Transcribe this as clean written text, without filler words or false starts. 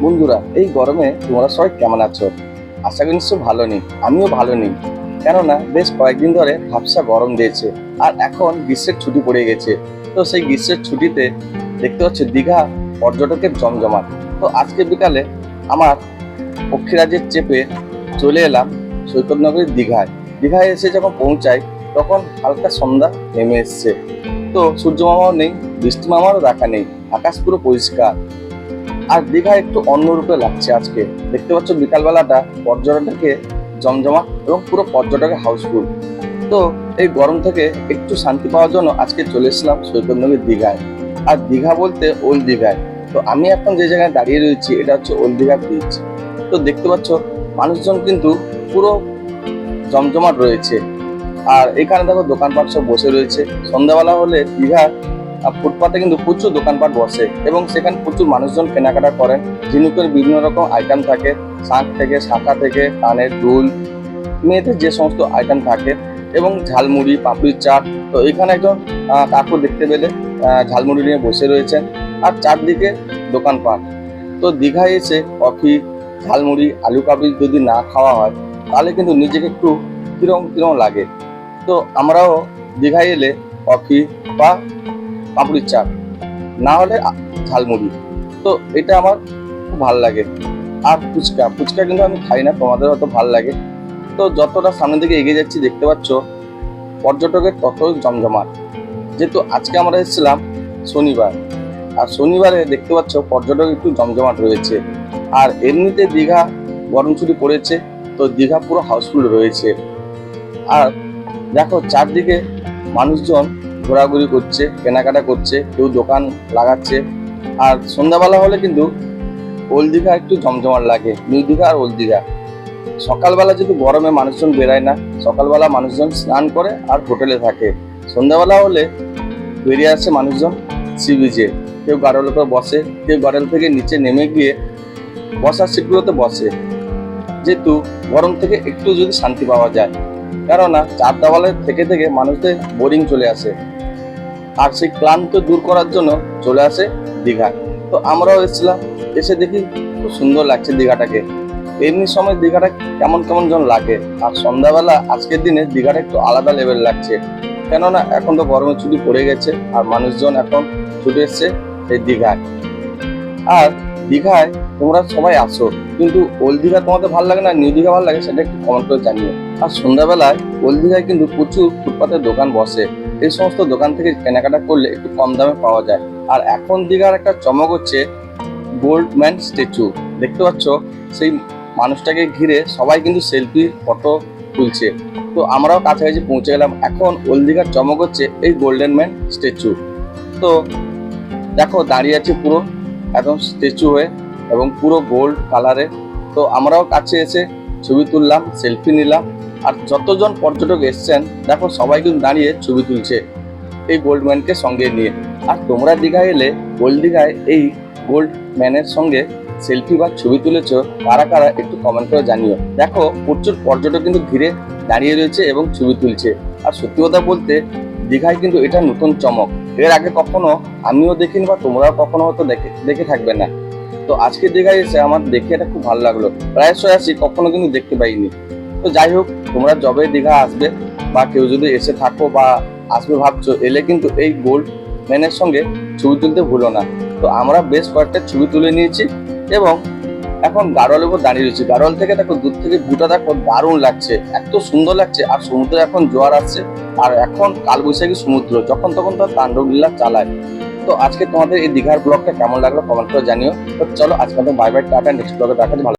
বন্ধুরা, এই গরমে তোমরা সবাই কেমন আছো? আশা করি নিশ্চয় ভালো নেই। আমিও ভালো নেই, কেননা বেশ কয়েকদিন ধরে ভাবসা গরম দিয়েছে। আর এখন গ্রীষ্মের ছুটি পড়ে গেছে। তো সেই গ্রীষ্মের ছুটিতে দেখতে পাচ্ছ দীঘা পর্যটকের জমজমাট। তো আজকে বিকালে আমার পক্ষীরাজের চেপে চলে এলাম সৈকতনগরীর দীঘায়। দীঘায় এসে যখন পৌঁছাই তখন হালকা সন্ধ্যা নেমে এসছে। তো সূর্য মামাও নেই, বৃষ্টি মামারও দেখা নেই, আকাশ পুরো পরিষ্কার। আর দীঘা একটু অন্যরূপে লাগছে আজকে। দেখতে পাচ্ছ বিকালবেলাটা পর্যটকে জমজমাট এবং পুরো পর্যটকে হাউসফুল। তো এই গরম থেকে একটু শান্তি পাওয়ার জন্য আজকে চলে এসেছিলাম সৈকতনগরী দীঘায়। আর দীঘা বলতে ওল্ড দীঘায়। তো আমি এখন যে জায়গায় দাঁড়িয়ে রয়েছি এটা হচ্ছে ওল্ড দীঘা বিচ। তো দেখতে পাচ্ছ মানুষজন কিন্তু পুরো জমজমাট রয়েছে। আর এখানে দেখো দোকানপাট সব বসে রয়েছে। সন্ধ্যাবেলা হলে দীঘার ফুটপাতে কিন্তু প্রচুর দোকানপাট বসে এবং সেখানে প্রচুর মানুষজন কেনাকাটা করেন। ঝিনুকের বিভিন্ন রকম আইটেম থাকে, শাঁখ থেকে, শাঁখা থেকে, কানের দুল, মেয়েদের যে সমস্ত আইটেম থাকে, এবং ঝালমুড়ি, পাপড়ির চাট। তো এখানে একজন কাকু দেখতে পেলে ঝালমুড়ি নিয়ে বসে রয়েছেন। আর চারদিকে দোকানপাট। তো দীঘায় এসে কফি, ঝালমুড়ি, আলু কাবলি যদি না খাওয়া হয় তাহলে কিন্তু নিজেকে একটু কিরম কিরম লাগে। তো আমরাও দীঘায় এলে কফি বা পাপড়ির চাট, না হলে ঝালমুড়ি, তো এটা আমার খুব ভালো লাগে। আর ফুচকা ফুচকা কিন্তু আমি খাই না, তোমাদের হয়তো ভালো লাগে। তো যতটা সামনের দিকে এগিয়ে যাচ্ছি দেখতে পাচ্ছ পর্যটকের ততই জমজমাট। যেহেতু আজকে আমরা এসেছিলাম শনিবার, আর শনিবারে দেখতে পাচ্ছ পর্যটক একটু জমজমাট রয়েছে। আর এমনিতে দীঘা গরম ছুটি পড়েছে, তো দীঘা পুরো হাউসফুল রয়েছে। আর দেখো চারদিকে মানুষজন ঘোরাঘুরি করছে, কেনাকাটা করছে, কেউ দোকান লাগাচ্ছে। আর সন্ধ্যাবেলা হলে কিন্তু ওল্ড দীঘা একটু জমজমাট লাগে, নিউ দীঘা আর ওল্ড দীঘা। সকালবেলা যেহেতু গরমে মানুষজন বেরায় না, সকালবেলা মানুষজন স্নান করে আর হোটেলে থাকে। সন্ধ্যাবেলা হলে বেরিয়ে আসে মানুষজন সি বিচে। কেউ গাড়োর উপর বসে, কেউ গাড়োল থেকে নিচে নেমে গিয়ে বসার সিটগুলোতে বসে। যেহেতু গরম থেকে একটু যদি শান্তি পাওয়া যায়, কেননা চার দেওয়ালে থেকে থেকে মানুষদের বোরিং চলে আসে। আর সেই ক্লান্ত দূর করার জন্য চলে আসে দীঘা। তো আমরাও এসেছিলাম, এসে দেখি খুব সুন্দর লাগছে দীঘাটাকে। এমনি সময় দীঘাটা কেমন কেমন যেন লাগে। আর সন্ধ্যাবেলা আজকের দিনে দীঘাটা একটু আলাদা লেভেল লাগছে, কেননা এখন তো গরমের ছুটি পড়ে গেছে আর মানুষজন এখন ছুটে এসছে এই দীঘায়। আর দীঘায় তোমরা সবাই আসো, কিন্তু ওল্ড দীঘা তোমাদের ভালো লাগে না নিউ দীঘা ভালো লাগে সেটা একটু কমেন্ট করে জানিও। আর সন্ধ্যাবেলায় ওল্ড দীঘায় কিন্তু প্রচুর ফুটপাতের দোকান বসে। এই সমস্ত দোকান থেকে কেনাকাটা করলে একটু কম দামে পাওয়া যায়। আর এখন দীঘার একটা চমক হচ্ছে গোল্ডম্যান স্ট্যাচু। দেখতে পাচ্ছ সেই মানুষটাকে ঘিরে সবাই কিন্তু সেলফি ফটো তুলছে। তো আমরাও কাছাকাছি পৌঁছে গেলাম। এখন ওল্ড দীঘার চমক হচ্ছে এই গোল্ডেন ম্যান স্ট্যাচু। তো দেখো দাঁড়িয়ে আছে পুরো একদম স্ট্যাচু হয়ে এবং পুরো গোল্ড কালারে। তো আমরাও কাছে এসে ছবি তুললাম, সেলফি নিলাম। আর যতজন পর্যটক এসছেন দেখো সবাই কিন্তু দাঁড়িয়ে ছবি তুলছে এই গোল্ড ম্যানকে সঙ্গে নিয়ে। আর তোমরা দীঘায় এলে ওল্ড দীঘায় এই গোল্ড ম্যানের সঙ্গে সেলফি বা ছবি তুলেছ কারা কারা একটু কমেন্ট করে জানিও। দেখো প্রচুর পর্যটক কিন্তু ঘিরে দাঁড়িয়ে রয়েছে এবং ছবি তুলছে। আর সত্যি কথা বলতে দীঘায় কিন্তু এটা নতুন চমক। এর আগে কখনো আমিও দেখিনি বা তোমরাও কখনো হয়তো দেখে দেখে থাকবে না। তো আজকে দীঘায় এসে আমার দেখে এটা খুব ভালো লাগলো। প্রায়শই আসি, কখনো কিন্তু দেখতে পাইনি। তো যাই হোক, তোমরা যবে দীঘা আসবে বা কেউ যদি এসে থাকো বা আসবে ভাবছো, এলে কিন্তু এই গোল্ড ম্যানের সঙ্গে ছবি তুলতে ভুলো না। তো আমরা বেশ কয়েকটা ছবি তুলে নিয়েছি এবং এখন গাড়োয়ালের উপর দাঁড়িয়ে রয়েছি। গাড়োয়াল থেকে দেখো দূর থেকে ভিউটা দেখো, দারুণ লাগছে, এত সুন্দর লাগছে। আর সমুদ্রে এখন জোয়ার আসছে, আর এখন কালবৈশাখী সমুদ্র, যখন তখন তার তাণ্ডব লীলা চালায়। তো আজকে তোমাদের এই দীঘার ব্লগটা কেমন লাগলো কমেন্ট করে জানিও। তো চলো আজকে বাই বাই, টাটা, নেক্সট ব্লগে দেখা। ভালো।